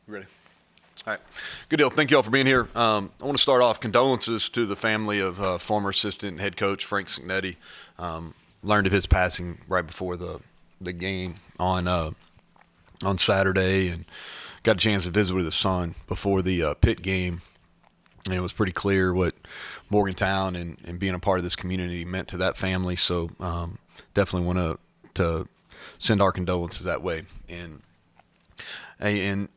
Ready? All right. Good deal. Thank you all for being here. I want to start off condolences to the family of former assistant head coach Frank Signetti. Learned of his passing right before the game on Saturday, and got a chance to visit with his son before the Pitt game. And it was pretty clear what Morgantown and being a part of this community meant to that family. So definitely want to send our condolences that way. And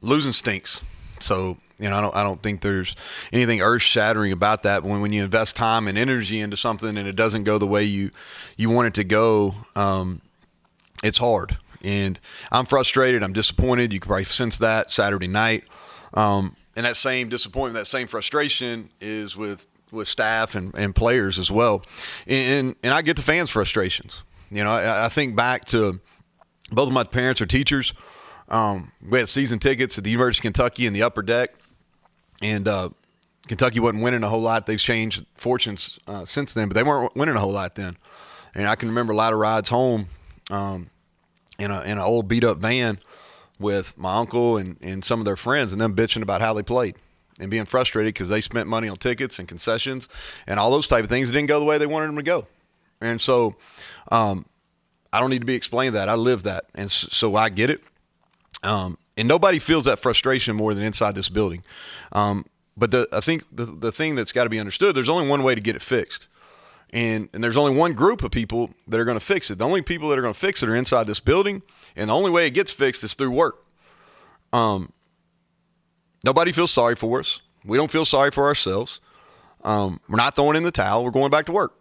losing stinks. So, I don't think there's anything earth-shattering about that. When you invest time and energy into something and it doesn't go the way you want it to go, it's hard. And I'm frustrated. I'm disappointed. You can probably sense that Saturday night. And that same disappointment, that same frustration is with staff and players as well. And I get the fans' frustrations. I think back to both of my parents are teachers. We had season tickets at the University of Kentucky in the upper deck. And Kentucky wasn't winning a whole lot. They've changed fortunes since then, but they weren't winning a whole lot then. And I can remember a lot of rides home in an old beat-up van with my uncle and some of their friends, and them bitching about how they played and being frustrated because they spent money on tickets and concessions and all those type of things that didn't go the way they wanted them to go. And so I don't need to be explained that. I live that, and so I get it. And nobody feels that frustration more than inside this building. But I think the thing that's got to be understood, there's only one way to get it fixed. And there's only one group of people that are going to fix it. The only people that are going to fix it are inside this building, and the only way it gets fixed is through work. Nobody feels sorry for us. We don't feel sorry for ourselves. We're not throwing in the towel. We're going back to work.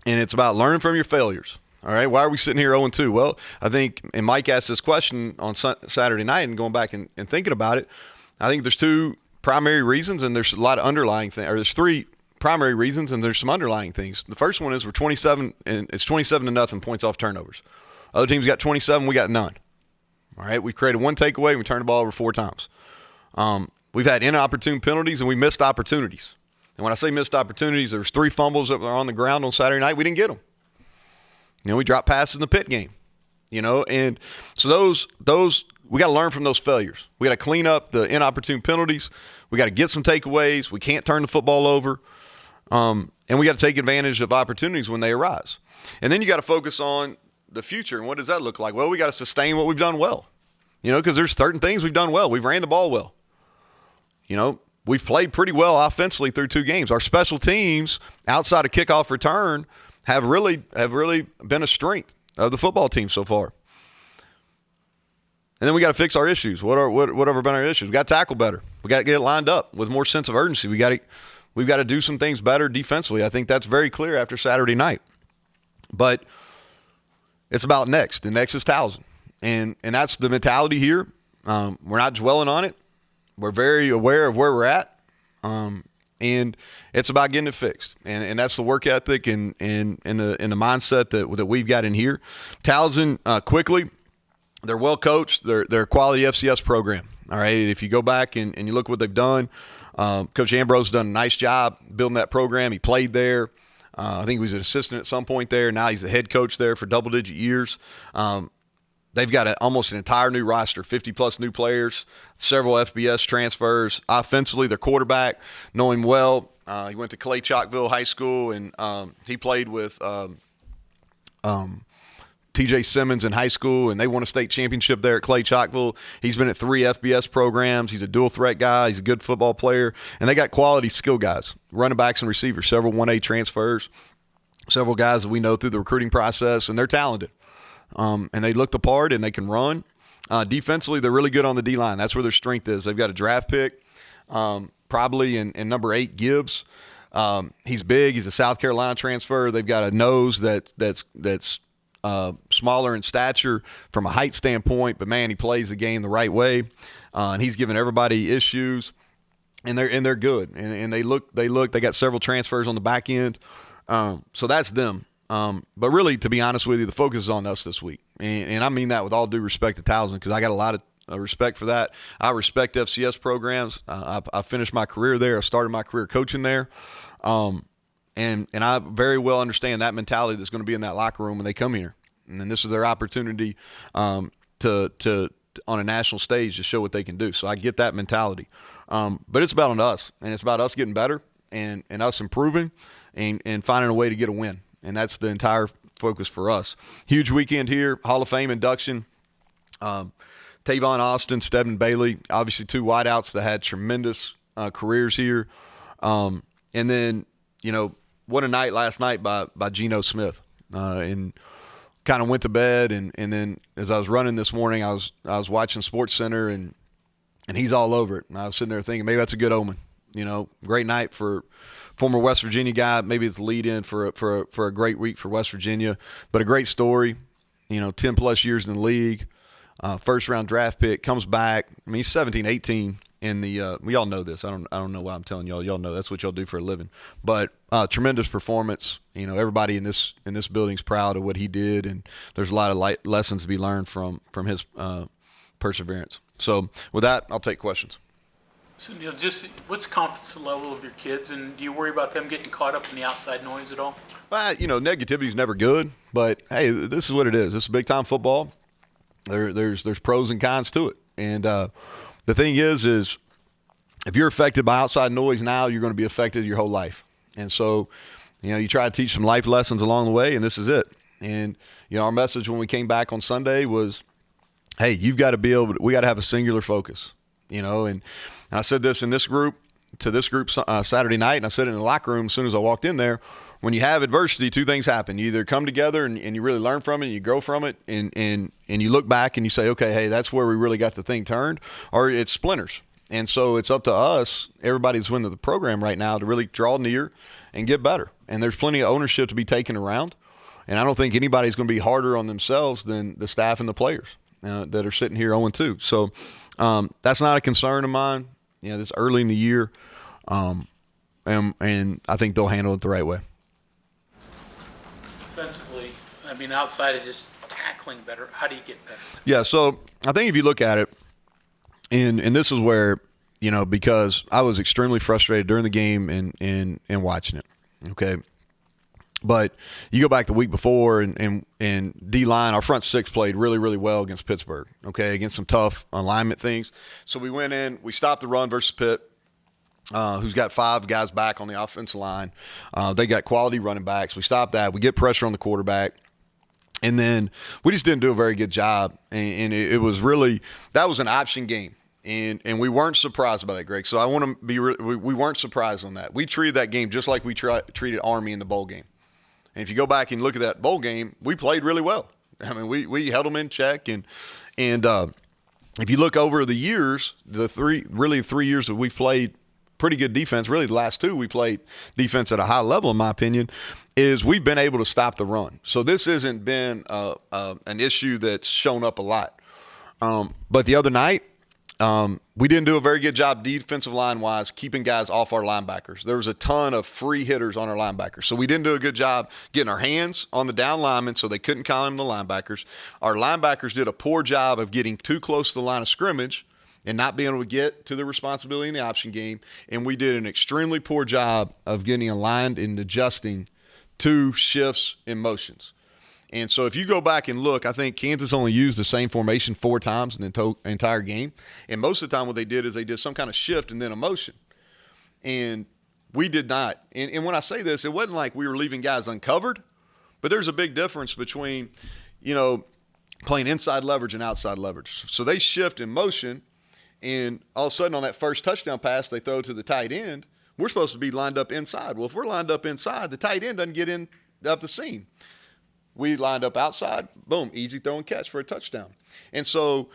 And it's about learning from your failures. All right, why are we sitting here 0-2? Well, I think, and Mike asked this question on Saturday night and going back and thinking about it, I think there's two primary reasons, and there's a lot of underlying things, or there's three primary reasons, and there's some underlying things. The first one is we're 27, and it's 27-0 points off turnovers. Other teams got 27, we got none. All right, we created one takeaway, and we turned the ball over 4 times. We've had inopportune penalties, and we missed opportunities. And when I say missed opportunities, there was 3 fumbles that were on the ground on Saturday night. We didn't get them. We dropped passes in the Pitt game. And so those we got to learn from those failures. We got to clean up the inopportune penalties. We got to get some takeaways. We can't turn the football over. And we got to take advantage of opportunities when they arise. And then you got to focus on the future. And what does that look like? Well, we got to sustain what we've done well. Because there's certain things we've done well. We've ran the ball well. We've played pretty well offensively through 2 games. Our special teams, outside of kickoff return, have really been a strength of the football team so far. And then we got to fix our issues. Whatever been our issues? We got to tackle better. We got to get it lined up with more sense of urgency. We've got to do some things better defensively. I think that's very clear after Saturday night. But it's about next, and next is Towson. And that's the mentality here. We're not dwelling on it. We're very aware of where we're at. And it's about getting it fixed. And that's the work ethic and the mindset that we've got in here. Towson, quickly, they're well coached. They're a quality FCS program. All right. If you go back and you look what they've done, Coach Ambrose has done a nice job building that program. He played there. I think he was an assistant at some point there. Now he's the head coach there for double-digit years. They've got almost an entire new roster, 50-plus new players, several FBS transfers. Offensively, their quarterback, know him well. He went to Clay Chalkville High School, and he played with T.J. Simmons in high school, and they won a state championship there at Clay Chalkville. He's been at 3 FBS programs. He's a dual-threat guy. He's a good football player. And they got quality skill guys, running backs and receivers, several 1A transfers, several guys that we know through the recruiting process, and they're talented. And they look the part, and they can run. Defensively, they're really good on the D-line. That's where their strength is. They've got a draft pick, probably in number 8, Gibbs. He's big. He's a South Carolina transfer. They've got a nose that's smaller in stature from a height standpoint, but man, he plays the game the right way, and he's giving everybody issues. And they're good, and they got several transfers on the back end. So that's them. But really, to be honest with you, the focus is on us this week. And I mean that with all due respect to Towson, because I got a lot of respect for that. I respect FCS programs. I finished my career there. I started my career coaching there. And I very well understand that mentality that's going to be in that locker room when they come here. And then this is their opportunity to on a national stage to show what they can do. So I get that mentality. But it's about on us, and it's about us getting better and us improving and finding a way to get a win. And that's the entire focus for us. Huge weekend here, Hall of Fame induction. Tavon Austin, Stedman Bailey, obviously two wideouts that had tremendous careers here. And then, what a night last night by Geno Smith. And kind of went to bed, and then as I was running this morning, I was watching SportsCenter, and he's all over it. And I was sitting there thinking, maybe that's a good omen. Great night for former West Virginia guy. Maybe it's a lead-in for a great week for West Virginia. But a great story, 10-plus years in the league, first-round draft pick, comes back. I mean, he's 17, 18 in the we all know this. I don't know why I'm telling y'all. Y'all know that's what y'all do for a living. But tremendous performance. Everybody in this building's proud of what he did, and there's a lot of lessons to be learned from his perseverance. So with that, I'll take questions. So Neal, just what's the confidence level of your kids, and do you worry about them getting caught up in the outside noise at all? Well, negativity is never good, but hey, this is what it is. This is big time football. There's pros and cons to it, and the thing is if you're affected by outside noise now, you're going to be affected your whole life. And so, you try to teach some life lessons along the way, and this is it. And our message when we came back on Sunday was, hey, we got to have a singular focus. And I said this to this group Saturday night, and I said it in the locker room as soon as I walked in there. When you have adversity, two things happen. You either come together and you really learn from it, and you grow from it, and you look back and you say, okay, hey, that's where we really got the thing turned, or it splinters. And so it's up to us, everybody that's within the program right now, to really draw near and get better. And there's plenty of ownership to be taken around. And I don't think anybody's going to be harder on themselves than the staff and the players that are sitting here 0-2. So that's not a concern of mine. This early in the year, and I think they'll handle it the right way. Defensively, outside of just tackling better, how do you get better? Yeah, so I think if you look at it, and this is where, because I was extremely frustrated during the game and watching it, okay? But you go back the week before, and D-line, our front six played really, really well against Pittsburgh, okay, against some tough alignment things. So we went in, we stopped the run versus Pitt, who's got 5 guys back on the offensive line. They got quality running backs. We stopped that. We get pressure on the quarterback. And then we just didn't do a very good job. And it was really – that was an option game. And we weren't surprised by that, Greg. So I want to be we weren't surprised on that. We treated that game just like we treated Army in the bowl game. And if you go back and look at that bowl game, we played really well. We held them in check. And if you look over the years, the 3 years that we've played pretty good defense, really the last 2 we played defense at a high level, in my opinion, is we've been able to stop the run. So this hasn't been an issue that's shown up a lot. But the other night, we didn't do a very good job defensive line-wise keeping guys off our linebackers. There was a ton of free hitters on our linebackers. So we didn't do a good job getting our hands on the down linemen so they couldn't climb the linebackers. Our linebackers did a poor job of getting too close to the line of scrimmage and not being able to get to the responsibility in the option game. And we did an extremely poor job of getting aligned and adjusting to shifts and motions. And so if you go back and look, I think Kansas only used the same formation 4 times in the entire game. And most of the time what they did is they did some kind of shift and then a motion. And we did not. And when I say this, it wasn't like we were leaving guys uncovered, but there's a big difference between, playing inside leverage and outside leverage. So they shift in motion, and all of a sudden on that first touchdown pass they throw to the tight end, we're supposed to be lined up inside. Well, if we're lined up inside, the tight end doesn't get in up the seam. We lined up outside, boom, easy throw and catch for a touchdown. And so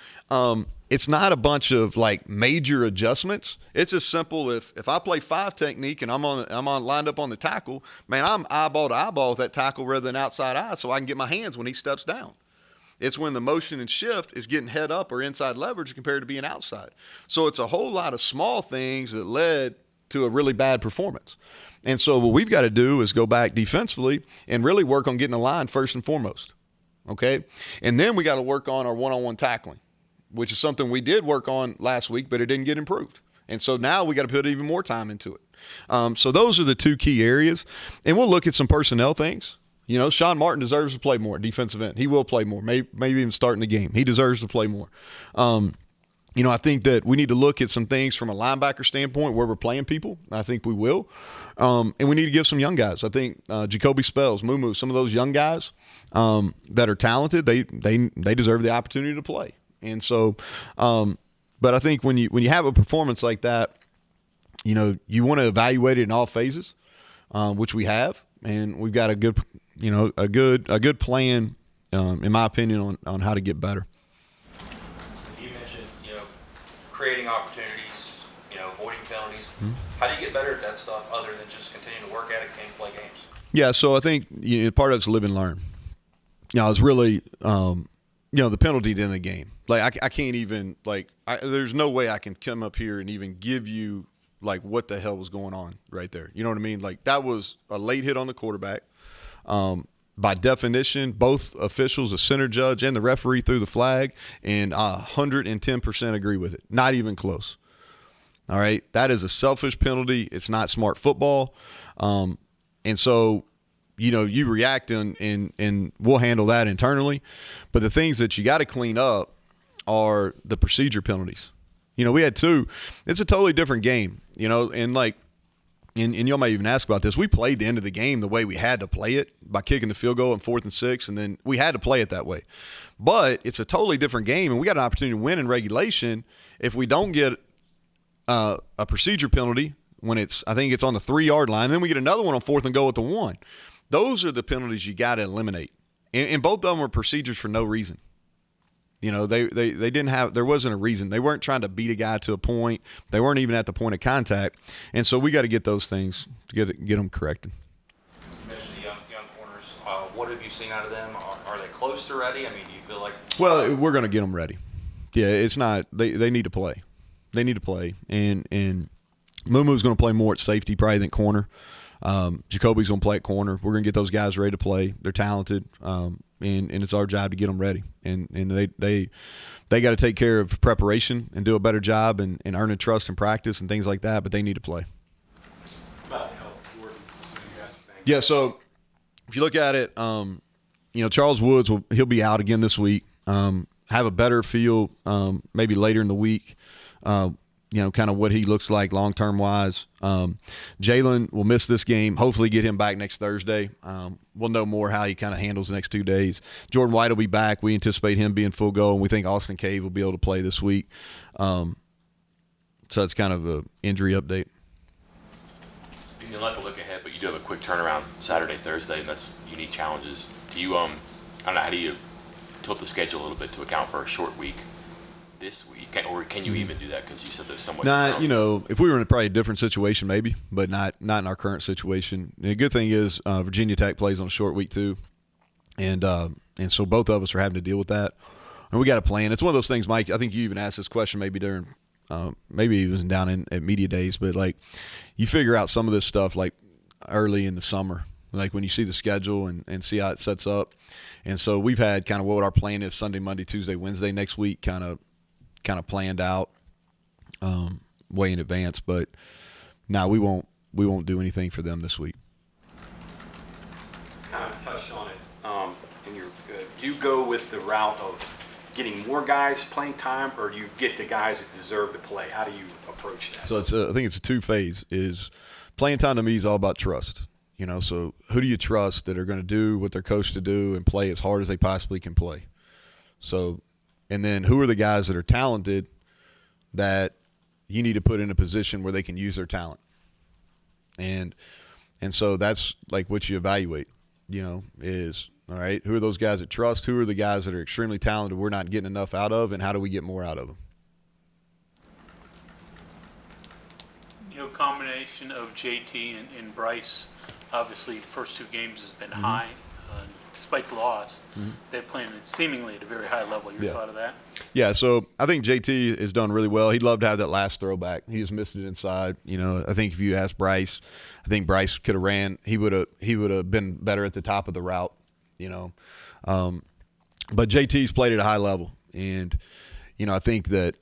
it's not a bunch of major adjustments. It's as simple if I play 5 technique and I'm on lined up on the tackle, man, I'm eyeball to eyeball with that tackle rather than outside eye so I can get my hands when he steps down. It's when the motion and shift is getting head up or inside leverage compared to being outside. So it's a whole lot of small things that led to a really bad performance. And so what we've got to do is go back defensively and really work on getting the line first and foremost, okay? And then we got to work on our one-on-one tackling, which is something we did work on last week, but it didn't get improved. And so now we got to put even more time into it. So those are the 2 key areas. And we'll look at some personnel things. Sean Martin deserves to play more defensive end. He will play more, maybe even starting the game. He deserves to play more. I think that we need to look at some things from a linebacker standpoint where we're playing people. I think we will. And we need to give some young guys. I think Jacoby Spells, Mumu, some of those young guys that are talented, they deserve the opportunity to play. And so, but I think when you have a performance like that, you want to evaluate it in all phases, which we have, and we've got a good plan, in my opinion, on how to get better. You mentioned, creating opportunities, avoiding penalties. How do you get better at that stuff other than just continue to work at it and play games? Yeah, so I think part of it's live and learn. It's really the penalty at the end of the game. Like I can't even there's no way I can come up here and even give you what the hell was going on right there. You know what I mean? That was a late hit on the quarterback. By definition, both officials, the center judge and the referee, threw the flag, and 110% agree with it. Not even close. All right? That is a selfish penalty. It's not smart football. And so, you react and we'll handle that internally. But the things that you got to clean up are the procedure penalties. We had two. It's a totally different game, and y'all might even ask about this. We played the end of the game the way we had to play it by kicking the field goal in 4th and 6, and then we had to play it that way. But it's a totally different game, and we got an opportunity to win in regulation if we don't get a procedure penalty when I think it's on the 3-yard line, and then we get another one on 4th and goal at the 1. Those are the penalties you got to eliminate. And both of them were procedures for no reason. They didn't have – there wasn't a reason. They weren't trying to beat a guy to a point. They weren't even at the point of contact. And so we got to get those things to get them corrected. You mentioned the young corners. What have you seen out of them? Are they close to ready? I mean, do you feel like – Well, we're going to get them ready. Yeah, it's not – they need to play. They need to play. And Mumu's going to play more at safety probably than corner. Jacoby's going to play at corner. We're going to get those guys ready to play. They're talented. And it's our job to get them ready. And they got to take care of preparation and do a better job and earning trust and practice and things like that, but they need to play. About help, Jordan. Yeah, so if you look at it, Charles Woods, he'll be out again this week. Have a better feel maybe later in the week, kind of what he looks like long-term wise. Jalen will miss this game. Hopefully get him back next Thursday. We'll know more how he kind of handles the next 2 days. Jordan White will be back. We anticipate him being full go, and we think Austin Cave will be able to play this week. So that's kind of an injury update. You'll have to look ahead, but you do have a quick turnaround Saturday, Thursday, and that's unique challenges. Do you, I don't know, how do you tilt the schedule a little bit to account for a short week this week? Or can you even do that? Because you said there's somewhat. If we were in probably a different situation, maybe, but not in our current situation. And the good thing is Virginia Tech plays on a short week too, and so both of us are having to deal with that. And we got a plan. It's one of those things, Mike. I think you even asked this question maybe during, maybe it was down at media days, but you figure out some of this stuff early in the summer, when you see the schedule and see how it sets up. And so we've had kind of what our plan is Sunday, Monday, Tuesday, Wednesday next week, kind of planned out way in advance, but we won't do anything for them this week. Kind of touched on it. Do you go with the route of getting more guys playing time, or you get the guys that deserve to play? How do you approach that? So I think it's a two-phase. Is playing time to me is all about trust. So who do you trust that are going to do what they're coached to do and play as hard as they possibly can play? So. And then who are the guys that are talented that you need to put in a position where they can use their talent? And so that's what you evaluate, is, all right, who are those guys that trust? Who are the guys that are extremely talented we're not getting enough out of, and how do we get more out of them? Combination of JT and Bryce, obviously first 2 games has been high. Despite the loss, they're playing seemingly at a very high level. Your thought of that? Yeah, so I think JT has done really well. He'd love to have that last throwback. He just missed it inside. I think if you ask Bryce, I think Bryce could have ran. He would have been better at the top of the route. But JT's played at a high level, and I think that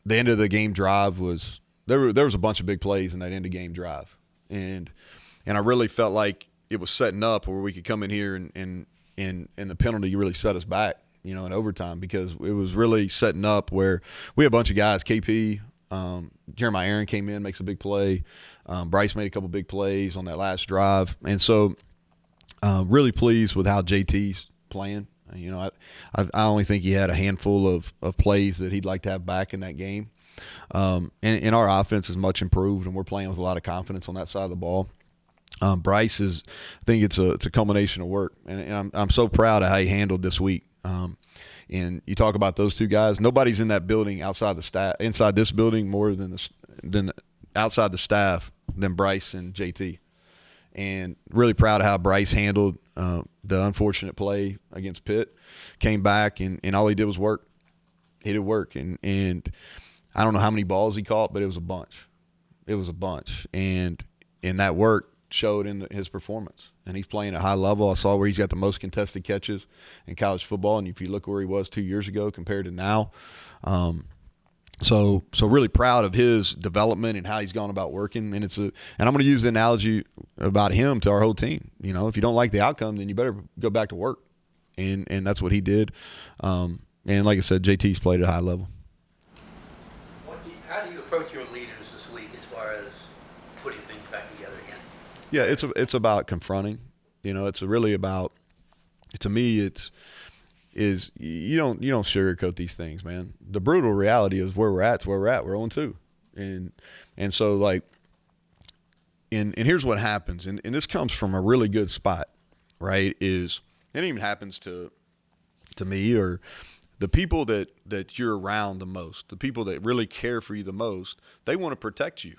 the end of the game drive was there was a bunch of big plays in that end of game drive, and I really felt like it was setting up where we could come in here and the penalty really set us back, in overtime, because it was really setting up where we had a bunch of guys. KP, Jeremiah Aaron came in, makes a big play. Bryce made a couple big plays on that last drive. And so really pleased with how JT's playing. I only think he had a handful of plays that he'd like to have back in that game. And our offense is much improved, and we're playing with a lot of confidence on that side of the ball. Bryce I think it's a culmination of work, and I'm so proud of how he handled this week. And you talk about those two guys. Nobody's in that building outside the staff, inside this building, more than outside the staff than Bryce and JT. And really proud of how Bryce handled the unfortunate play against Pitt. Came back and all he did was work. He did work, and I don't know how many balls he caught, but it was a bunch. It was a bunch, and that work showed in his performance. And he's playing at a high level. I saw where he's got the most contested catches in college football, and if you look where he was 2 years ago compared to now, so really proud of his development and how he's gone about working. And and I'm going to use the analogy about him to our whole team. If you don't like the outcome, then you better go back to work, and that's what he did. And like I said, JT's played at a high level. How do you approach your leaders this week as far as putting things back together again? Yeah, it's about confronting. It's really about. To me, you don't sugarcoat these things, man. The brutal reality is where we're at. It's where we're at. We're 0-2, and so like, and here's what happens, and this comes from a really good spot, right? It even happens to me or the people that you're around the most, the people that really care for you the most. They want to protect you,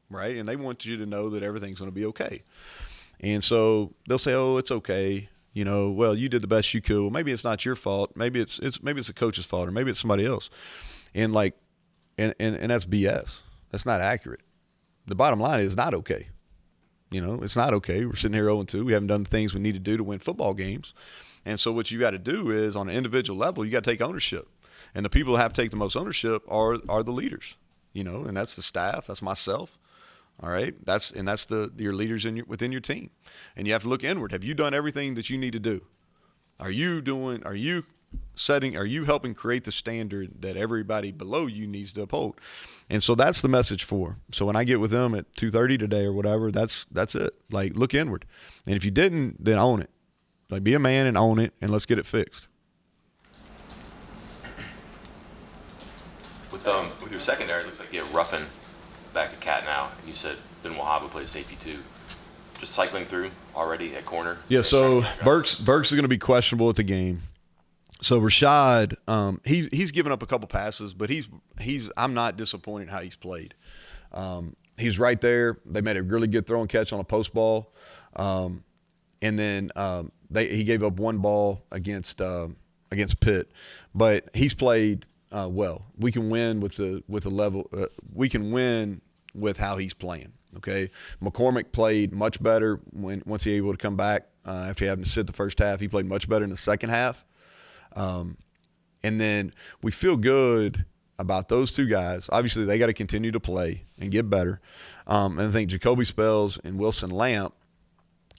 right? And they want you to know that everything's going to be okay. And so they'll say, "Oh, it's okay. Well, you did the best you could. Well, maybe it's not your fault. Maybe it's the coach's fault, or maybe it's somebody else." And and that's BS. That's not accurate. The bottom line is it's not okay. It's not okay. We're sitting here 0-2. We haven't done the things we need to do to win football games. And so what you got to do is, on an individual level, you got to take ownership. And the people that have to take the most ownership are the leaders. And that's the staff. That's myself. All right, that's your leaders within your team, and you have to look inward. Have you done everything that you need to do? Are you helping create the standard that everybody below you needs to uphold? And so that's the message for. So when I get with them at 2:30 today or whatever, that's it. Like, look inward, and if you didn't, then own it. Like, be a man and own it, and let's get it fixed. With your secondary, it looks like you have Ruffin back at Cat now. You said Ben Wahab plays safety too. Just cycling through already at corner. Yeah, so Burks is going to be questionable at the game. So Rashad, he's given up a couple passes, but I'm not disappointed how he's played. He's right there. They made a really good throw and catch on a post ball, and then he gave up one ball against Pitt, but he's played well. We can win with the level. We can win with how he's playing. Okay, McCormick played much better once he was able to come back after having to sit the first half. He played much better in the second half, and then we feel good about those two guys. Obviously, they got to continue to play and get better. And I think Jacoby Spells and Wilson Lamp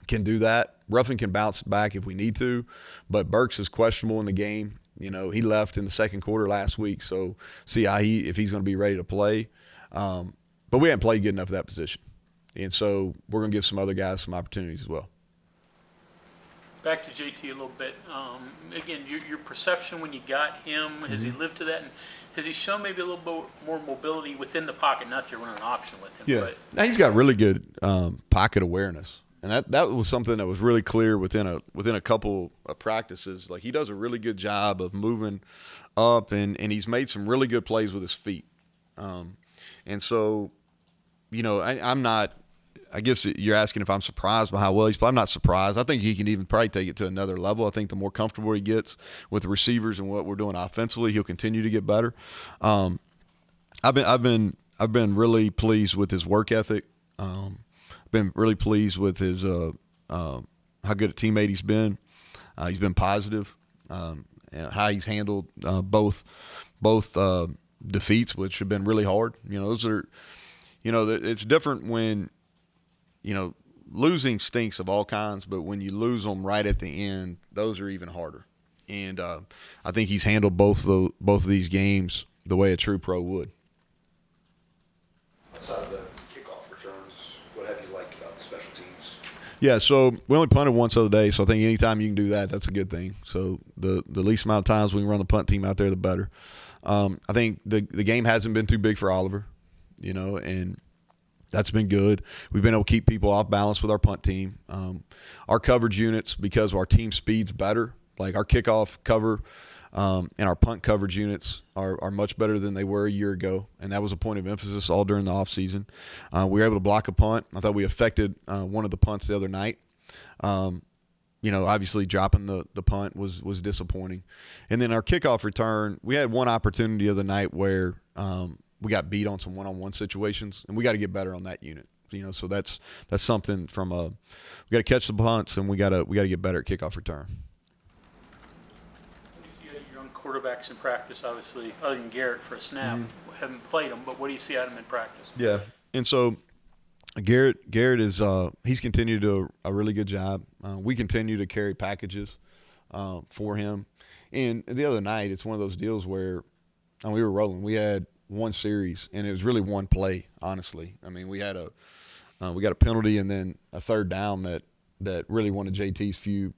can do that. Ruffin can bounce back if we need to, but Burks is questionable in the game. He left in the second quarter last week, so see if he's going to be ready to play. But we haven't played good enough at that position, and so we're going to give some other guys some opportunities as well. Back to JT a little bit. Again, your perception when you got him, has he lived to that? And has he shown maybe a little bit more mobility within the pocket? Not that you're running an option with him. Yeah, But now he's got really good pocket awareness. And that was something that was really clear within a couple of practices. Like, he does a really good job of moving up, and he's made some really good plays with his feet. And so, I'm not – I guess you're asking if I'm surprised by how well he's played. I'm not surprised. I think he can even probably take it to another level. I think the more comfortable he gets with the receivers and what we're doing offensively, he'll continue to get better. I've been really pleased with his work ethic. Been really pleased with his how good a teammate he's been. He's been positive. How he's handled both defeats, which have been really hard. Those are, it's different when, losing stinks of all kinds, but when you lose them right at the end, those are even harder. And I think he's handled both of these games the way a true pro would. Outside of the kickoff returns, what have you liked about the special teams? Yeah, so we only punted once the other day, so I think anytime you can do that, that's a good thing. So the least amount of times we can run the punt team out there, the better. I think the game hasn't been too big for Oliver, and that's been good. We've been able to keep people off balance with our punt team. Our coverage units, because our team speed's better, like our kickoff cover and our punt coverage units are much better than they were a year ago, and that was a point of emphasis all during the offseason. We were able to block a punt. I thought we affected one of the punts the other night. Obviously dropping the punt was disappointing. And then our kickoff return, we had one opportunity the other night where we got beat on some one-on-one situations, and we got to get better on that unit. So that's something from we got to catch the punts, and we got to get better at kickoff return. What do you see out of your young quarterbacks in practice? Obviously, other than Garrett for a snap, haven't played him, but what do you see out of him in practice? Yeah, and so Garrett is he's continued to do a really good job. We continue to carry packages for him, and the other night it's one of those deals where we were rolling. We had one series, and it was really one play, honestly. I mean, we got a penalty and then a third down that really one of JT's few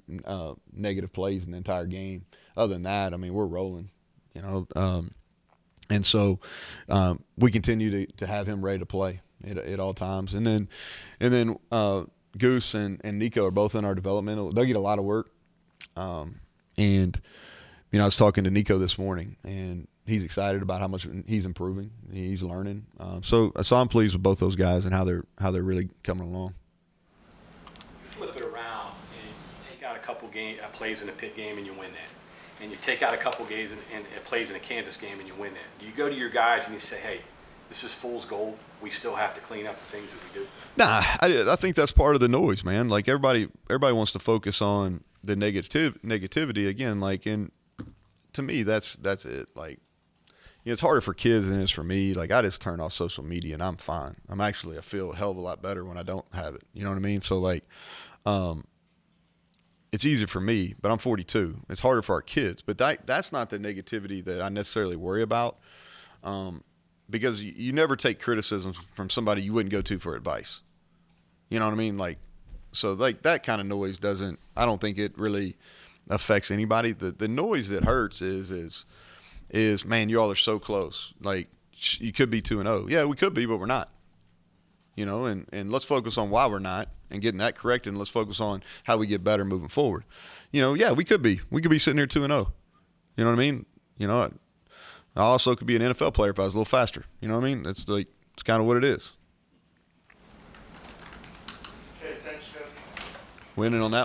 negative plays in the entire game. Other than that, I mean, we're rolling, and so we continue to have him ready to play at all times. And then Goose and Nico are both in our developmental. They get a lot of work, and I was talking to Nico this morning, and he's excited about how much he's improving. He's learning. So I'm pleased with both those guys and how they're really coming along. You flip it around and you take out a couple plays in a Pitt game and you win that. And you take out a couple games and plays in a Kansas game and you win that. Do you go to your guys and you say, hey, this is fool's gold. We still have to clean up the things that we do? Nah, I think that's part of the noise, man. Like everybody wants to focus on the negativity again. Like, and to me, that's it. Like, it's harder for kids than it is for me. Like, I just turn off social media and I'm fine. I feel a hell of a lot better when I don't have it. You know what I mean? So, like, it's easier for me, but I'm 42. It's harder for our kids. But that's not the negativity that I necessarily worry about, because you never take criticism from somebody you wouldn't go to for advice. You know what I mean? Like, so, like, that kind of noise I don't think it really affects anybody. The noise that hurts is man, you all are so close. Like, you could be 2-0. Yeah, we could be, but we're not. And let's focus on why we're not and getting that corrected, and let's focus on how we get better moving forward. Yeah, we could be sitting here 2-0. You know what I mean? I also could be an NFL player if I was a little faster. You know what I mean? It's kind of what it is. Okay, thanks, Jeff. Winning on that